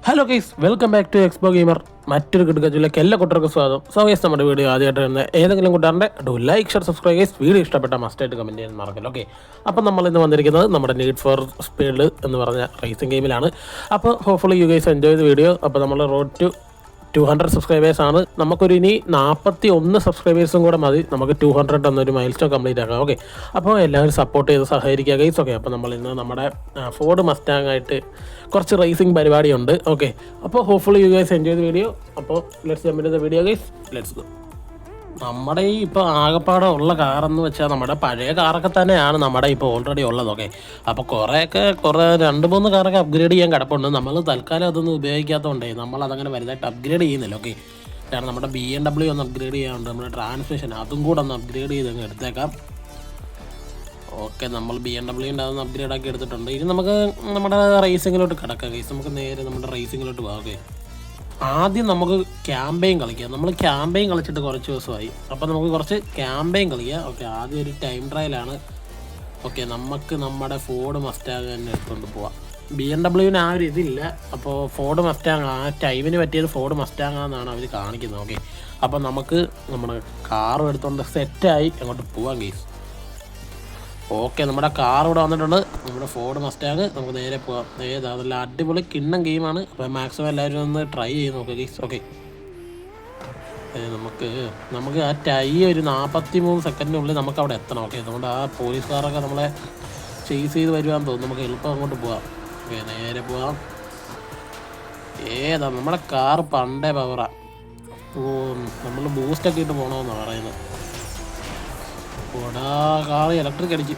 Hello guys, welcome back to Expo Gamer. മറ്റൊരു കിടക്കച്ചിലേക്ക് എല്ലാ കുട്ടികൾക്കും സ്വാഗതം. സോ ഗൈസ്, നമ്മുടെ വീഡിയോ ആദ്യമായിട്ട് തന്നെ ഏതെങ്കിലും കൂട്ടാറിൻ്റെ like share subscribe guys. Video ഇഷ്ടപ്പെട്ട മസ്റ്റായിട്ട് കമൻറ്റ് ചെയ്യാൻ മറക്കല്ലോ. ഓക്കെ, അപ്പോൾ നമ്മൾ ഇന്ന് വന്നിരിക്കുന്നത് നമ്മുടെ നീഡ് ഫോർ സ്പീഡ് എന്ന് പറഞ്ഞ റേസിംഗ് ഗെയിമിലാണ്. അപ്പോൾ hopefully you guys enjoy the video. അപ്പോൾ നമ്മൾ റോഡ് ടു 200 സബ്സ്ക്രൈബേഴ്സാണ്. നമുക്കൊരു ഇനി 41 സബ്സ്ക്രൈബേഴ്സും കൂടെ മതി നമുക്ക് 200 എന്നൊരു മൈൽ സ്റ്റോൺ കംപ്ലീറ്റ് ആക്കാം. ഓക്കെ, അപ്പോൾ എല്ലാവരും സപ്പോർട്ട് ചെയ്ത് സഹകരിക്കുക ഗൈസ്. ഓക്കെ, അപ്പോൾ നമ്മൾ ഇന്ന് നമ്മുടെ ഫോർഡ് മസ്റ്റാങ് ആയിട്ട് കുറച്ച് റേസിംഗ് പരിപാടിയുണ്ട്. ഓക്കെ, അപ്പോൾ hopefully you guys enjoy the video. അപ്പോൾ let's jump into the video guys, let's go. നമ്മുടെ ഈ ഇപ്പോൾ ആകെപ്പാടെ ഉള്ള കാറെന്ന് വെച്ചാൽ നമ്മുടെ പഴയ കാറൊക്കെ തന്നെയാണ് നമ്മുടെ ഇപ്പോൾ ഓൾറെഡി ഉള്ളതൊക്കെ. അപ്പോൾ കുറേ 2-3 കാറൊക്കെ അപ്ഗ്രേഡ് ചെയ്യാൻ കിടപ്പുണ്ട്. നമ്മൾ തൽക്കാലം അതൊന്നും ഉപയോഗിക്കാത്തതുകൊണ്ടേ നമ്മളതങ്ങനെ വലുതായിട്ട് അപ്ഗ്രേഡ് ചെയ്യുന്നില്ല. ഓക്കെ, കാരണം നമ്മുടെ BMW ഒന്ന് അപ്ഗ്രേഡ് ചെയ്യാനുണ്ട്, നമ്മുടെ ട്രാൻസ്മിഷൻ അതും കൂടെ ഒന്ന് അപ്ഗ്രേഡ് ചെയ്ത് അങ്ങ് എടുത്തേക്കാം. ഓക്കെ, നമ്മൾ BMW അതൊന്ന് അപ്ഗ്രേഡ് ആക്കി എടുത്തിട്ടുണ്ട്. ഇനി നമുക്ക് നമ്മുടെ റേസിങ്ങിലോട്ട് കിടക്കാം ഗൈസ്. നമുക്ക് നേരെ നമ്മുടെ റേസിങ്ങിലോട്ട് പോകാം. ഓക്കെ, ആദ്യം നമുക്ക് ക്യാമ്പയിൻ കളിക്കാം. നമ്മൾ ക്യാമ്പയിൻ കളിച്ചിട്ട് കുറച്ച് ദിവസമായി, അപ്പോൾ നമുക്ക് കുറച്ച് ക്യാമ്പയിൻ കളിക്കാം. ഓക്കെ, ആദ്യം ഒരു ടൈം ട്രയലാണ്. ഓക്കെ, നമുക്ക് നമ്മുടെ ഫോർഡ് മസ്റ്റാങ് തന്നെ എടുത്തുകൊണ്ട് പോവാം. BMW ആ ഒരു ഇതില്ല, അപ്പോൾ ഫോർഡ് മസ്റ്റാങ് ആ ടൈമിന് പറ്റിയത് ഫോർഡ് മസ്റ്റാങ് എന്നാണ് അവർ കാണിക്കുന്നത്. ഓക്കെ, അപ്പോൾ നമുക്ക് നമ്മുടെ കാറും എടുത്തുകൊണ്ട് സെറ്റായി അങ്ങോട്ട് പോവാം ഗൈസ്. ഓക്കെ, നമ്മുടെ കാർ ഇവിടെ വന്നിട്ടുണ്ട്, നമ്മുടെ ഫോർഡ് മസ്റ്റാങ്. നമുക്ക് നേരെ പോകാം. നല്ല അടിപൊളി കിണ്ണം ഗെയിമാണ്. അപ്പോൾ മാക്സിമം എല്ലാവരും ഒന്ന് ട്രൈ ചെയ്ത് നോക്കുക ഗൈസ്. ഓക്കെ, നമുക്ക് ആ ഒരു 43 സെക്കൻഡിനുള്ളിൽ നമുക്ക് അവിടെ എത്തണം. ഓക്കെ, അതുകൊണ്ട് ആ പോലീസുകാരൊക്കെ നമ്മളെ ചേസ് ചെയ്ത് വരുവാന്ന് തോന്നുന്നു. നമുക്ക് എളുപ്പം അങ്ങോട്ട് പോവാം. ഓക്കെ, നേരെ പോവാം. നമ്മുടെ കാർ പണ്ടേ പവറാണ്. നമ്മൾ ബൂസ്റ്റൊക്കെ ഇട്ട് പോകണമെന്നാണ് പറയുന്നത്. കാറ് ഇലക്ട്രിക് അടിച്ച്.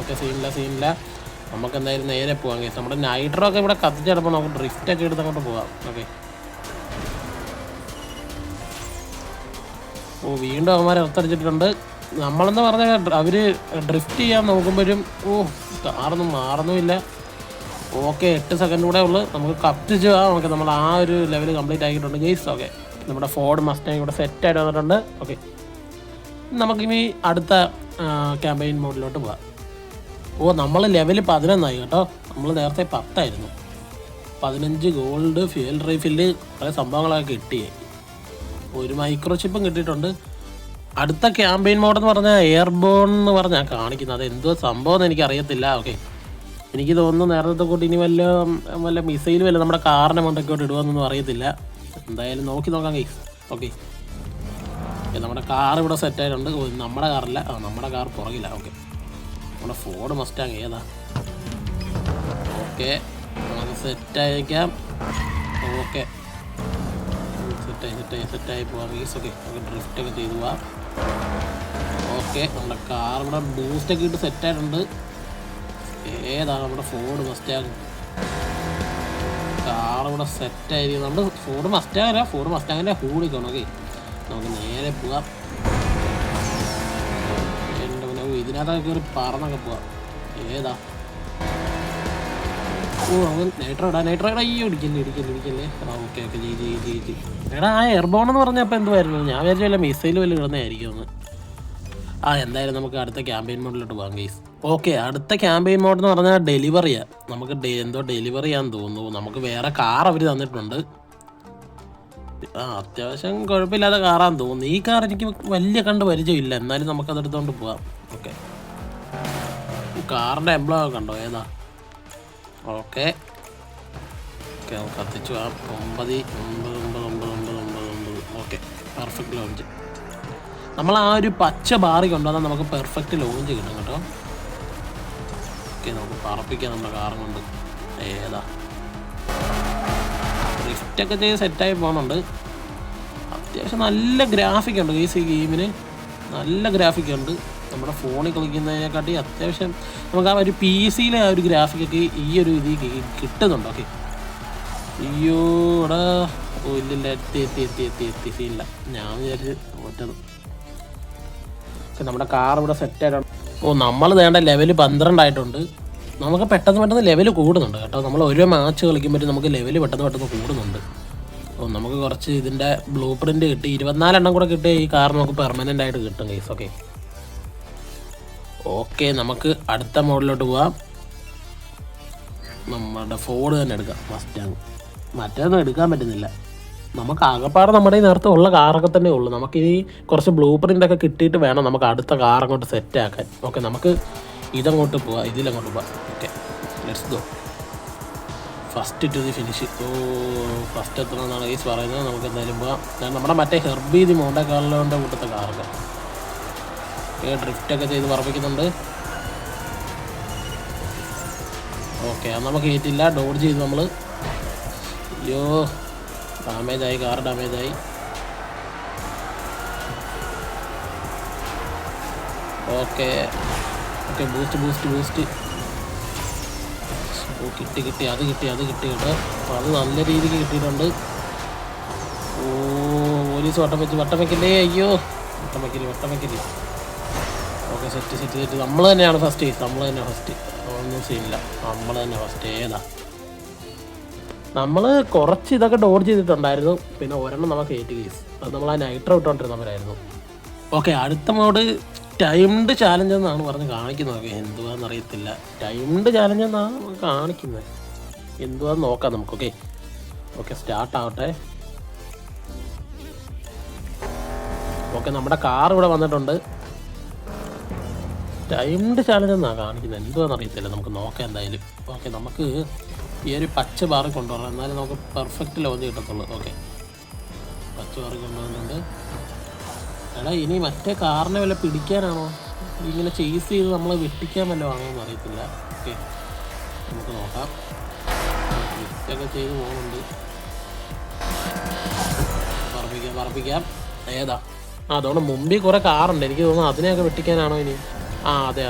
ഓക്കെ, സീനില്ല. നമുക്ക് എന്തായാലും നേരെ പോകാം കേസ്. നമ്മുടെ നൈട്രോ ഒക്കെ ഇവിടെ കത്തിച്ചെടുപ്പോൾ നമുക്ക് ഡ്രിഫ്റ്റൊക്കെ എടുത്ത് അങ്ങോട്ട് പോകാം. ഓക്കെ, വീണ്ടും അവന്മാരെ ഇറത്തടിച്ചിട്ടുണ്ട്. നമ്മളെന്ന് പറഞ്ഞാൽ അവർ ഡ്രിഫ്റ്റ് ചെയ്യാൻ നോക്കുമ്പോഴും കാറൊന്നും മാറുന്നുമില്ല. ഓക്കെ, 8 സെക്കൻഡ് കൂടെ ഉള്ളു, നമുക്ക് കത്തിച്ച് നമുക്ക് നമ്മൾ ആ ഒരു ലെവൽ കംപ്ലീറ്റ് ആക്കിയിട്ടുണ്ട് ഗെയ്സ്. ഓക്കെ, നമ്മുടെ ഫോർഡ് മസ്റ്റാങ് ഇവിടെ സെറ്റായിട്ട് വന്നിട്ടുണ്ട്. ഓക്കെ, നമുക്കിനി അടുത്ത ക്യാമ്പയിൻ മോഡിലോട്ട് പോകാം. നമ്മൾ ലെവൽ 11 കേട്ടോ. നമ്മൾ നേരത്തെ 10 ആയിരുന്നു. 15 ഗോൾഡ്, ഫ്യൂൽ റീഫില്ല്, പല സംഭവങ്ങളൊക്കെ കിട്ടി. ഒരു മൈക്രോ ചിപ്പും കിട്ടിയിട്ടുണ്ട്. അടുത്ത ക്യാമ്പയിൻ മോഡെന്ന് പറഞ്ഞാൽ എയർബോൺ എന്ന് പറഞ്ഞാൽ കാണിക്കുന്നത്. അത് എന്തോ സംഭവം എന്ന് എനിക്കറിയത്തില്ല. ഓക്കെ, എനിക്ക് തോന്നുന്നു നേരത്തെ കൂട്ടി ഇനി വല്ല മിസൈൽ വല്ല നമ്മുടെ കാറിൻ്റെ മണ്ടക്കോട്ട് ഇടുകയെന്നൊന്നും അറിയത്തില്ല. എന്തായാലും നോക്കാം ഗൈസ്. ഓക്കെ, നമ്മുടെ കാർ ഇവിടെ സെറ്റായിട്ടുണ്ട്. നമ്മുടെ കാറില്ല, നമ്മുടെ കാർ പുറകില്ല. ഓക്കെ, നമ്മുടെ ഫോർഡ് മസ്റ്റാങ് ഏതാ? ഓക്കെ, നമുക്ക് സെറ്റായിരിക്കാം. ഓക്കെ, സെറ്റായി പോവാം ഗൈസ്. ഓക്കെ, നമുക്ക് ഡ്രിഫ്റ്റൊക്കെ ചെയ്ത് പോവാം. ഓക്കെ, നമ്മുടെ കാർ ഇവിടെ ബൂസ്റ്റൊക്കെ ഇട്ട് സെറ്റായിട്ടുണ്ട്. ഏതാണ് നമ്മുടെ ഫോർഡ് മസ്റ്റാങ്? കാർ ഇവിടെ സെറ്റായിരിക്കും. നമ്മുടെ ഫോർഡ് മസ്റ്റാങ് അല്ല, ഫോർഡ് മസ്റ്റാങ്ങിൻ്റെ ഹൂഡിക്കണം. ഓക്കെ, നമുക്ക് നേരെ പോവാം. ഇതിനകത്തൊക്കെ കയറി പറന്നൊക്കെ പോവാം. ഏതാ? അവൻ നൈട്രോ അയ്യോ ഇടിക്കല്ലേ. Okay, G. എടാ, ആ എയർബോൺ എന്ന് പറഞ്ഞപ്പോൾ എന്തുവായിരുന്നു? ഞാൻ വിചാരിച്ചില്ല മിസൈൽ വല്ല കിടന്നായിരിക്കും. എന്തായാലും നമുക്ക് അടുത്ത ക്യാമ്പയിൻ മോഡിലോട്ട് പോകാം ഗൈസ്. ഓക്കെ, അടുത്ത ക്യാമ്പയിൻ മോഡ് എന്ന് പറഞ്ഞാൽ ഡെലിവറിയാണ്. നമുക്ക് എന്തോ ഡെലിവറി ചെയ്യാന്ന് തോന്നുന്നു. നമുക്ക് വേറെ കാർ അവർ തന്നിട്ടുണ്ട്. അത്യാവശ്യം കുഴപ്പമില്ലാത്ത കാറാന്ന് തോന്നുന്നു. ഈ കാർ എനിക്ക് വലിയ കണ്ട് പരിചയമില്ല, എന്നാലും നമുക്കതെടുത്തോണ്ട് പോവാം. ഓക്കെ, കാറിൻ്റെ എംബ്ലം കണ്ടോ? ഏതാ? ഓക്കെ, നമുക്ക് കത്തിച്ചു പോവാം. 9. Okay, perfect launch. നമ്മൾ ആ ഒരു പച്ച ബാറി കൊണ്ടുവന്നാൽ നമുക്ക് പെർഫെക്റ്റ് ലോഞ്ച് കിട്ടും കേട്ടോ. ഓക്കെ, നമുക്ക് പറപ്പിക്കാം നമ്മുടെ കാറും കൊണ്ട്. ഏതാ? ഡ്രിഫ്റ്റൊക്കെ ചെയ്ത് സെറ്റായി പോകുന്നുണ്ട്. അത്യാവശ്യം നല്ല ഗ്രാഫിക് ഉണ്ട് ഈ ഗെയിമിന്, നല്ല ഗ്രാഫിക് ഉണ്ട്. നമ്മുടെ ഫോണിൽ കളിക്കുന്നതിനെക്കാട്ടി അത്യാവശ്യം നമുക്ക് ആ ഒരു PC-യിലെ ആ ഒരു ഗ്രാഫിക്കൊക്കെ ഈ ഒരു ഇതിൽ കിട്ടുന്നുണ്ട്. ഓക്കെ, അയ്യോ എടാ, ഇല്ലില്ല, എത്തി സീനില്ല. ഞാൻ വിചാരിച്ച് ഒറ്റത്. ഓക്കെ, നമ്മുടെ കാർ ഇവിടെ സെറ്റായിട്ടുണ്ട്. നമ്മൾ വേണ്ട ലെവൽ 12 ആയിട്ടുണ്ട്. നമുക്ക് പെട്ടെന്ന് ലെവൽ കൂടുന്നുണ്ട് കേട്ടോ. നമ്മൾ ഓരോ മാച്ച് കളിക്കുമ്പോഴും നമുക്ക് ലെവൽ പെട്ടെന്ന് കൂടുന്നുണ്ട്. നമുക്ക് കുറച്ച് ഇതിൻ്റെ ബ്ലൂ പ്രിൻ്റ് കിട്ടി. 24 എണ്ണം കൂടെ കിട്ടിയ ഈ കാർ നമുക്ക് പെർമനൻ്റ് ആയിട്ട് കിട്ടും ഗൈസ്. ഓക്കെ, നമുക്ക് അടുത്ത മോഡിലോട്ട് പോവാം. നമ്മുടെ ഫോർഡ് തന്നെ എടുക്കാം. മസ്റ്റാങ് മറ്റേതൊന്നും എടുക്കാൻ പറ്റുന്നില്ല. നമുക്ക് ആകെപ്പാടെ നമ്മുടെ ഈ നേരത്തെ ഉള്ള കാറൊക്കെ തന്നെ ഉള്ളൂ. നമുക്കിനി കുറച്ച് ബ്ലൂ പ്രിൻ്റൊക്കെ കിട്ടിയിട്ട് വേണം നമുക്ക് അടുത്ത കാർ അങ്ങോട്ട് സെറ്റാക്കാൻ. ഓക്കെ, നമുക്ക് ഇതങ്ങോട്ട് പോവാം, ഇതിലങ്ങോട്ട് പോവാം. Okay, let's go. First to the finish. First എത്തണമെന്നാണ് ഗൈസ് പറയുന്നത്. നമുക്ക് എന്തായാലും പോകാം. നമ്മുടെ മറ്റേ ഹെർബി ദി മോണ്ടെ കാർലോൻ്റെ കൂട്ടത്തെ കാറൊക്കെ ഡ്രിഫ്റ്റൊക്കെ ചെയ്ത് പറപ്പിക്കുന്നുണ്ട്. ഓക്കെ, അത് നമുക്ക് ഏറ്റില്ല. ഡോഡ്ജ് ചെയ്ത് നമ്മൾ. അയ്യോ, ഡാമേജായി, കാർ ഡാമേജായി. Okay okay, boost. കിട്ടി അത് കിട്ടി കേട്ടോ. അപ്പോൾ അത് നല്ല രീതിക്ക് കിട്ടിയിട്ടുണ്ട്. പോലീസ് വട്ടം വെക്കില്ലേ. അയ്യോ, വട്ടം വെക്കില്ല. Okay, set. നമ്മൾ തന്നെയാണ് ഫസ്റ്റ്. ഒന്നും സീനില്ല, നമ്മൾ തന്നെ ഫസ്റ്റ്. ഏതാ നമ്മൾ കുറച്ച് ഇതൊക്കെ ഡോഡ്ജ് ചെയ്തിട്ടുണ്ടായിരുന്നു. പിന്നെ ഒരെണ്ണം നമുക്ക് 8 കേസ്, അത് നമ്മൾ ആ നൈട്രോ ഇട്ടുകൊണ്ടിരുന്നവരായിരുന്നു. ഓക്കെ, അടുത്ത മോഡ് ടൈംഡ് ചാലഞ്ച് എന്നാണ് പറഞ്ഞ് കാണിക്കുന്നത്. എന്തുവാന്ന് അറിയത്തില്ല. ടൈംഡ് ചാലഞ്ച് എന്നാണ് കാണിക്കുന്നത്. എന്തുവാന്ന് നോക്കാം നമുക്ക്. ഓക്കെ, സ്റ്റാർട്ട് ആവട്ടെ. ഓക്കെ, നമ്മുടെ കാർ ഇവിടെ വന്നിട്ടുണ്ട്. ടൈംഡ് ചാലഞ്ച് എന്നാണ് കാണിക്കുന്നത്. എന്തുവാന്ന് അറിയത്തില്ല, നമുക്ക് നോക്കാം എന്തായാലും. ഓക്കെ, നമുക്ക് ഈ ഒരു പച്ച ബാറ് കൊണ്ടുവരണം, എന്നാലും നമുക്ക് പെർഫെക്റ്റ് ലോഞ്ച് കിട്ടത്തുള്ളൂ. ഓക്കെ, പച്ച ബാറ് കൊണ്ടുവന്നുണ്ട്. എടാ, ഇനി മറ്റേ കാറിനെ വല്ല പിടിക്കാനാണോ ഇങ്ങനെ ചേസ് ചെയ്ത് നമ്മൾ വെട്ടിക്കാൻ വല്ല വാങ്ങുമെന്ന് അറിയത്തില്ല. ഓക്കെ, നമുക്ക് നോക്കാം. ലിഫ്റ്റൊക്കെ ചെയ്ത് പോകുന്നുണ്ട്. പറപ്പിക്കാം. ഏതാ? അതുകൊണ്ട് മുമ്പിൽ കുറേ കാറുണ്ട്. എനിക്ക് തോന്നുന്നു അതിനെയൊക്കെ വെട്ടിക്കാനാണോ ഇനി? അതെ.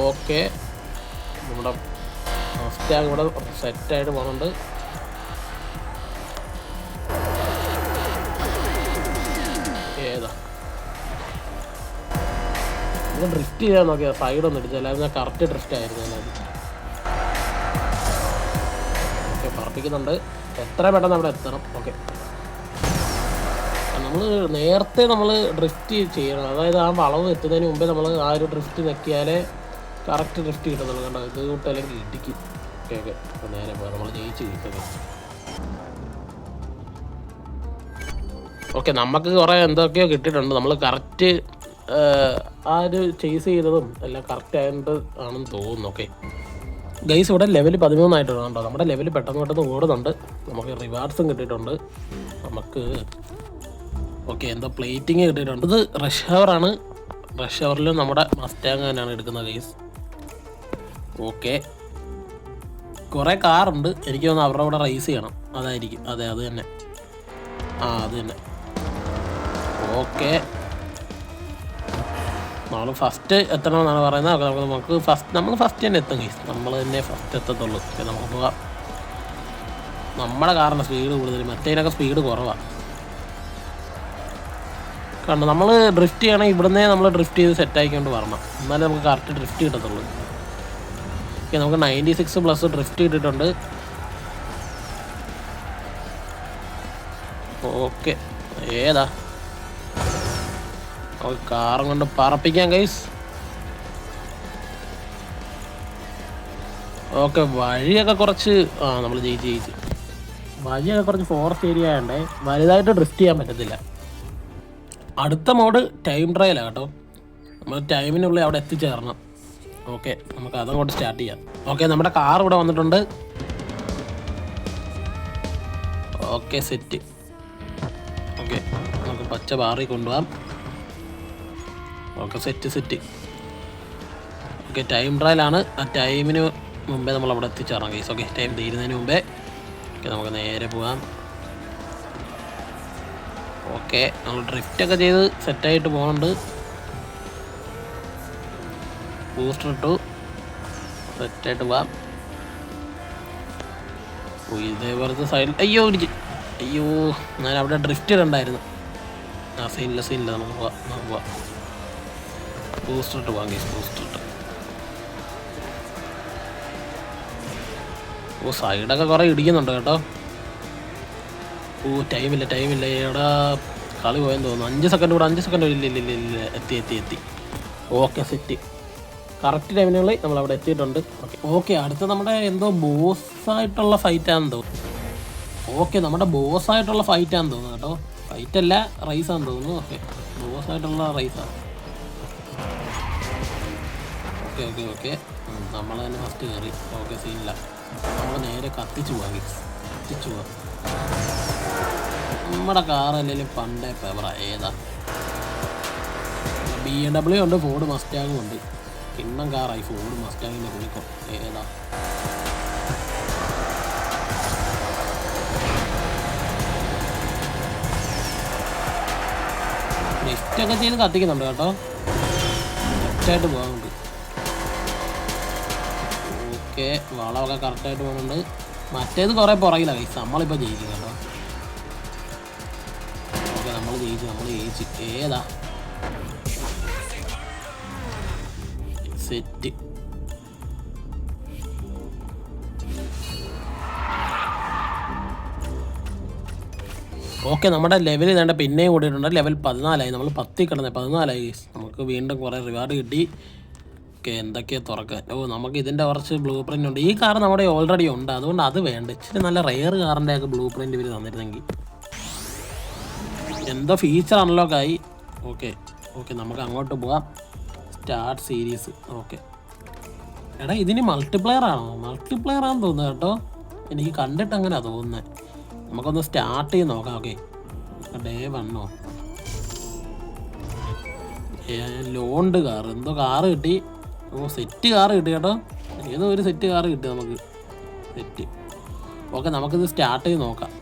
ഓക്കെ, നമ്മുടെ മസ്റ്റാങ് ഇവിടെ സെറ്റായിട്ട് പോകുന്നുണ്ട്. ഏതാ? നമ്മൾ ഡ്രിഫ്റ്റ് ചെയ്യാൻ നോക്കിയാൽ സൈഡൊന്നും ഇടിച്ചല്ലായിരുന്നു. കറക്റ്റ് ഡ്രിഫ്റ്റ് ആയിരുന്നു എല്ലാവരും. ഓക്കെ, പറപ്പിക്കുന്നുണ്ട്. എത്ര പെട്ടെന്ന് അവിടെ എത്തണം. ഓക്കെ, നമ്മൾ നേരത്തെ ഡ്രിഫ്റ്റ് ചെയ്യണം. അതായത് ആ വളവ് എത്തുന്നതിന് മുമ്പേ നമ്മൾ ആ ഒരു ഡ്രിഫ്റ്റ് നെക്കിയാലേ കറക്റ്റ് ഡ്രിഫ്റ്റ് കിട്ടുന്നുള്ളൂ. കണ്ടോ, ഇത് കൂട്ട് അല്ലെങ്കിൽ ഇടിക്കും. ഓക്കെ, അപ്പോൾ നേരെ പോകാം. നമ്മൾ ജയിച്ച് കിട്ടും. ഓക്കെ, നമുക്ക് കുറേ എന്തൊക്കെയോ കിട്ടിയിട്ടുണ്ട്. നമ്മൾ കറക്റ്റ് ആ ഒരു ചേസ് ചെയ്തതും എല്ലാം കറക്റ്റ് ആയിട്ട് ആണെന്ന് തോന്നുന്നു. ഓക്കെ ഗൈസ്, ഇവിടെ ലെവൽ 13 ആയിട്ടുണ്ട്. കേട്ടോ, നമ്മുടെ ലെവൽ പെട്ടെന്ന് ഓടുന്നുണ്ട്. നമുക്ക് റിവാർഡ്സും കിട്ടിയിട്ടുണ്ട്. നമുക്ക് ഓക്കെ, എന്തോ പ്ലേറ്റിങ് കിട്ടിയിട്ടുണ്ട്. ഇത് റഷ് ഹവറാണ്. റഷ് ഹവറിൽ നമ്മുടെ മസ്റ്റാങ് തന്നെയാണ് എടുക്കുന്നത് ഗൈസ്. ഓക്കെ, കുറേ കാറുണ്ട്. എനിക്ക് തോന്നുന്നു അവരുടെ അവിടെ റേസ് ചെയ്യണം. അതായിരിക്കും. അതെ, അത് തന്നെ. അത് തന്നെ. ഓക്കെ, നമ്മൾ ഫസ്റ്റ് എത്തണമെന്നാണ് പറയുന്നത്. നമ്മൾ ഫസ്റ്റ് തന്നെ എത്തും ഗൈസ്. നമ്മൾ തന്നെ ഫസ്റ്റ് എത്തത്തുള്ളൂ. നമുക്ക് പോകാം. നമ്മുടെ കാറിന് സ്പീഡ് കൂടുതൽ, മറ്റേതിനൊക്കെ സ്പീഡ് കുറവാണ്. കണ്ടോ, നമ്മൾ ഡ്രിഫ്റ്റ് ചെയ്യണമെങ്കിൽ ഇവിടുന്നേ നമ്മൾ ഡ്രിഫ്റ്റ് ചെയ്ത് സെറ്റാക്കിക്കൊണ്ട് വരണം. എന്നാലേ നമുക്ക് കറക്റ്റ് ഡ്രിഫ്റ്റ് കിട്ടത്തുള്ളൂ. ഓക്കെ, നമുക്ക് 96+ ഡ്രിഫ്റ്റ് കിട്ടിയിട്ടുണ്ട്. ഓക്കെ, ഏതാ? കാറും കൊണ്ട് പറപ്പിക്കാം ഗൈസ്. ഓക്കെ, വഴിയൊക്കെ കുറച്ച് നമ്മൾ ജയിച്ച്. വഴിയൊക്കെ കുറച്ച് ഫോറസ്റ്റ് ഏരിയ ആയതുകൊണ്ടേ വലുതായിട്ട് ഡ്രിഫ്റ്റ് ചെയ്യാൻ പറ്റത്തില്ല. അടുത്ത മോഡ് ടൈം ട്രയലാണ് കേട്ടോ. നമ്മൾ ടൈമിനുള്ളിൽ അവിടെ എത്തിച്ചേരണം. ഓക്കെ, നമുക്ക് അതങ്ങോട്ട് സ്റ്റാർട്ട് ചെയ്യാം. ഓക്കെ, നമ്മുടെ കാർ ഇവിടെ വന്നിട്ടുണ്ട്. Okay, set. ഓക്കെ, നമുക്ക് പച്ച ബാറിൽ കൊണ്ടുപോകാം. Okay, set. ഓക്കെ, ടൈം ട്രയലാണ്. ആ ടൈമിന് മുമ്പേ നമ്മൾ അവിടെ എത്തിച്ചേരണം ഗൈസ്. ഓക്കെ, ടൈം തീരുന്നതിന് മുമ്പേ. ഓക്കെ, നമുക്ക് നേരെ പോകാം. ഓക്കെ, നമ്മൾ ഡ്രിഫ്റ്റൊക്കെ ചെയ്ത് സെറ്റായിട്ട് പോകുന്നുണ്ട്. ബൂസ്റ്റർ ഇട്ടു, സെറ്റായിട്ട് പോകാം. ഇതേപോലത്തെ സൈഡിൽ അയ്യോ ഇടിച്ച്. ഞാൻ അവിടെ ഡ്രിഫ്റ്റ് ഇടണ്ടായിരുന്നു. സീനില്ല. നമുക്ക് പോവാം. ബൂസ്റ്റർ ഇട്ട് പോകാം ഗൈസ്. ബൂസ്റ്റർ ഇട്ട്. സൈഡൊക്കെ കുറേ ഇടിക്കുന്നുണ്ട് കേട്ടോ. ടൈമില്ല. എടാ, കളി പോയെന്ന് തോന്നുന്നു. 5 സെക്കൻഡ് കൂടെ. 5 സെക്കൻഡ്. ഇല്ല. എത്തി. Okay, set. കറക്റ്റ് ടൈമിനുള്ളിൽ നമ്മൾ അവിടെ എത്തിയിട്ടുണ്ട്. ഓക്കെ അടുത്ത നമ്മുടെ എന്തോ ബോസായിട്ടുള്ള ഫൈറ്റാണെന്ന് തോന്നുന്നു. ഓക്കെ നമ്മുടെ ബോസായിട്ടുള്ള ഫൈറ്റാണെന്ന് തോന്നുന്നു കേട്ടോ. ഫൈറ്റല്ല റൈസാന്ന് തോന്നുന്നു. ഓക്കെ ബോസായിട്ടുള്ള റൈസാണ്. ഓക്കെ ഓക്കെ ഓക്കെ നമ്മൾ തന്നെ ഫസ്റ്റ് കയറി. ഓക്കെ സീനില്ല. നമ്മൾ നേരെ കത്തിച്ചു പോവാം. കത്തിച്ചു പോവാം. നമ്മുടെ കാർ അല്ലെങ്കിലും പണ്ടേ ഫേവറ ഏതാ? BMW ഉണ്ട്, ഫോർഡ് മസ്റ്റാങ്ങും ഉണ്ട്. കിണ്ണം കാറായി ഫോർഡ് മസ്റ്റാങ്ങിൻ്റെ കുളിക്കോ ഏതാ? ലിഫ്റ്റൊക്കെ ചെയ്ത് കത്തിക്കുന്നുണ്ട് കേട്ടോ. ലെഫ്റ്റായിട്ട് പോകുന്നുണ്ട്. ഓക്കെ വളമൊക്കെ കറക്റ്റായിട്ട് പോകുന്നുണ്ട്. മറ്റേത് കുറേ പുറകിലാണ് ഗൈസ്. നമ്മളിപ്പോൾ ജയിക്കും കേട്ടോ. ഓക്കെ നമ്മൾ ജയിച്ച് ഏതാ സെറ്റ്? ഓക്കെ നമ്മുടെ ലെവൽ ഇതേണ്ട പിന്നെയും കൂടിയിട്ടുണ്ട്. ലെവൽ 14 നമ്മൾ 10 കിടന്നത് 14 നമുക്ക് വീണ്ടും കുറേ റിവാർഡ് കിട്ടി. ഓക്കെ എന്തൊക്കെയാണ് തുറക്കാൻ? നമുക്ക് ഇതിൻ്റെ കുറച്ച് ബ്ലൂ പ്രിൻ്റ് ഉണ്ട്. ഈ കാർ നമ്മുടെ ഓൾറെഡി ഉണ്ട്, അതുകൊണ്ട് അത് വേണ്ട. ഇച്ചിരി നല്ല റെയർ കാറിൻ്റെ ഒക്കെ ബ്ലൂ പ്രിൻ്റ് ഇവർ തന്നിരുന്നെങ്കിൽ. എന്തോ ഫീച്ചർ അൺലോക്ക് ആയി. ഓക്കെ ഓക്കെ നമുക്ക് അങ്ങോട്ട് പോവാം. Start series. ഓക്കെ എടാ ഇതിന് മൾട്ടിപ്ലെയർ ആണോ? മൾട്ടിപ്ലെയർ ആണെന്ന് തോന്നുന്നു കേട്ടോ. എനിക്ക് കണ്ടിട്ട് അങ്ങനെയാണ് തോന്നുന്നത്. നമുക്കൊന്ന് സ്റ്റാർട്ട് ചെയ്ത് നോക്കാം. ഓക്കെ ഡേ 1 ലോണ്ട് കാർ എന്തോ കാറ് കിട്ടി. സെറ്റ് കാറ് കിട്ടി കേട്ടോ. ഏതോ ഒരു സെറ്റ് കാറ് കിട്ടി നമുക്ക്. സെറ്റ്. ഓക്കെ നമുക്കിത് സ്റ്റാർട്ട് ചെയ്ത് നോക്കാം.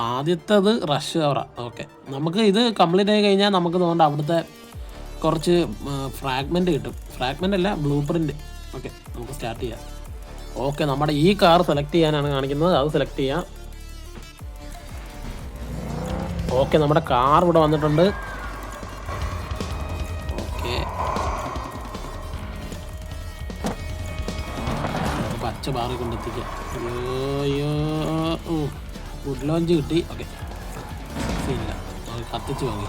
ആദ്യത്തേത് റഷ് അവറാ. ഓക്കെ നമുക്ക് ഇത് കംപ്ലീറ്റ് ആയി കഴിഞ്ഞാൽ നമുക്ക് തോന്നുന്നുണ്ട് അവിടുത്തെ കുറച്ച് ഫ്രാഗ്മെൻറ്റ് കിട്ടും. ഫ്രാഗ്മെൻ്റ് അല്ല ബ്ലൂ പ്രിൻ്റ്. ഓക്കെ നമുക്ക് സ്റ്റാർട്ട് ചെയ്യാം. ഓക്കെ നമ്മുടെ ഈ കാർ സെലക്ട് ചെയ്യാനാണ് കാണിക്കുന്നത്. അത് സെലക്ട് ചെയ്യാം. ഓക്കെ നമ്മുടെ കാർ ഇവിടെ വന്നിട്ടുണ്ട്. ഓക്കെ പച്ച ബാറിൽ കൊണ്ടെത്തിക്കാം. അയ്യോ ഗുഡ് ലോഞ്ച് കിട്ടി. ഓക്കെ ഇല്ല നമുക്ക് കത്തിച്ച് വാങ്ങി.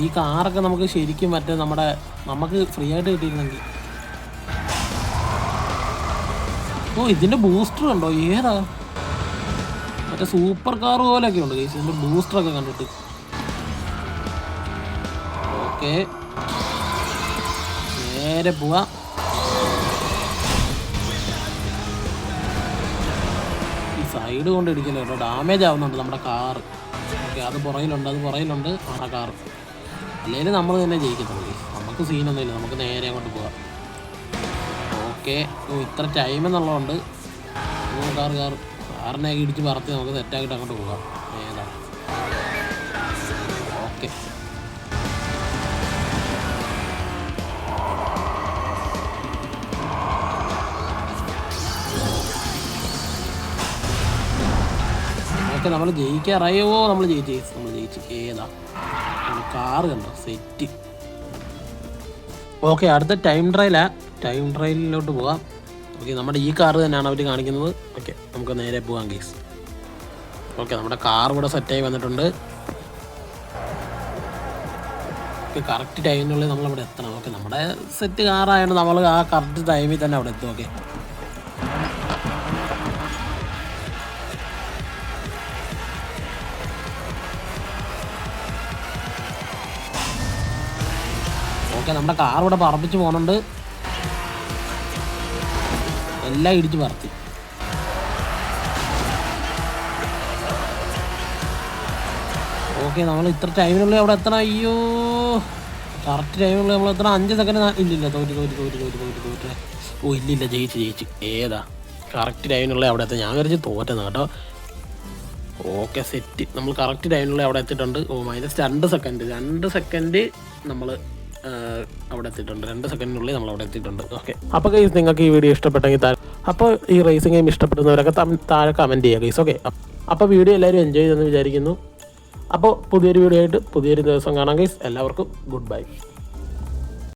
ഈ കാറൊക്കെ നമുക്ക് ശരിക്കും മറ്റേ നമുക്ക് ഫ്രീ ആയിട്ട് കിട്ടിയിരുന്നെങ്കിൽ. ഇതിൻ്റെ ബൂസ്റ്റർ ഉണ്ടോ? ഏതാ? മറ്റേ സൂപ്പർ കാർ പോലെയൊക്കെ ഉണ്ട് ഗൈസ് ഇതിൻ്റെ ബൂസ്റ്ററൊക്കെ കണ്ടിട്ട്. ഓക്കെ നേരെ പോവാം. ഈ സൈഡ് കൊണ്ട് ഇടിക്കല്ലോ കേട്ടോ. ഡാമേജ് ആവുന്നുണ്ട് നമ്മുടെ കാറ്. ഓക്കെ അത് പുറയിലുണ്ട് ആ കാർ. അല്ലെങ്കിൽ നമ്മൾ തന്നെ ജയിക്കത്തുള്ളൂ. നമുക്ക് സീനൊന്നുമില്ല. നമുക്ക് നേരെ അങ്ങോട്ട് പോവാം. ഓക്കെ ഇത്ര ടൈം എന്നുള്ളതുകൊണ്ട് കാറിനെയൊക്കെ ഇടിച്ച് പറത്തി നമുക്ക് സെറ്റാക്കിയിട്ട് അങ്ങോട്ട് പോകാം. ഏതാ? ഓക്കെ ഓക്കെ നമ്മൾ ജയിക്കാറായോ? നമ്മൾ ജയിച്ചു. ഏതാ? കാറ് കണ്ടോ? സെറ്റ്. ഓക്കെ അടുത്ത ടൈം ട്രയലിലോട്ട് പോകാം. ഓക്കെ നമ്മുടെ ഈ കാർ തന്നെയാണ് അവർ കാണിക്കുന്നത്. ഓക്കെ നമുക്ക് നേരെ പോകാം ഗൈസ്. ഓക്കെ നമ്മുടെ കാർ ഇവിടെ സെറ്റായി വന്നിട്ടുണ്ട്. ഓക്കെ കറക്റ്റ് ടൈമിനുള്ളിൽ നമ്മളിവിടെ എത്തണം. ഓക്കെ നമ്മുടെ സെറ്റ് കാറായതുകൊണ്ട് നമ്മൾ ആ കറക്റ്റ് ടൈമിൽ തന്നെ അവിടെ എത്തും. ഓക്കെ ഓക്കെ നമ്മുടെ കാർ ഇവിടെ പറപ്പിച്ച് പോകുന്നുണ്ട്. എല്ലാം ഇടിച്ച് പറത്തി. ഓക്കെ നമ്മൾ ഇത്ര ടൈമിനുള്ളിൽ അവിടെ എത്തണം. അയ്യോ കറക്റ്റ് ടൈമിനുള്ളിൽ നമ്മൾ എത്തണം. 5 സെക്കൻഡ് ഇല്ലില്ല. തോറ്റ്. ഇല്ലില്ല ജയിച്ച്. ഏതാ? കറക്റ്റ് ടൈമിനുള്ളിൽ അവിടെ എത്താം. ഞാൻ വിചാരിച്ച് തോറ്റെന്ന് കേട്ടോ. Okay set. നമ്മൾ കറക്റ്റ് ടൈമിനുള്ളിൽ അവിടെ എത്തിയിട്ടുണ്ട്. -2 സെക്കൻഡ് നമ്മൾ അവിടെ എത്തിയിട്ടുണ്ട്. 2 സെക്കൻഡിനുള്ളിൽ നമ്മൾ അവിടെ എത്തിയിട്ടുണ്ട്. ഓക്കെ അപ്പോൾ ഗൈസ് നിങ്ങൾക്ക് ഈ വീഡിയോ ഇഷ്ടപ്പെട്ടെങ്കിൽ അപ്പോൾ ഈ റേസിംഗ് ഗെയിം ഇഷ്ടപ്പെടുന്നവരൊക്കെ താഴെ കമൻറ്റ് ചെയ്യുക ഗൈസ്. ഓക്കെ അപ്പോൾ വീഡിയോ എല്ലാവരും എൻജോയ് ചെയ്തെന്ന് വിചാരിക്കുന്നു. അപ്പോൾ പുതിയൊരു വീഡിയോ ആയിട്ട് പുതിയൊരു ദിവസം കാണാം ഗൈസ്. എല്ലാവർക്കും ഗുഡ് ബൈ.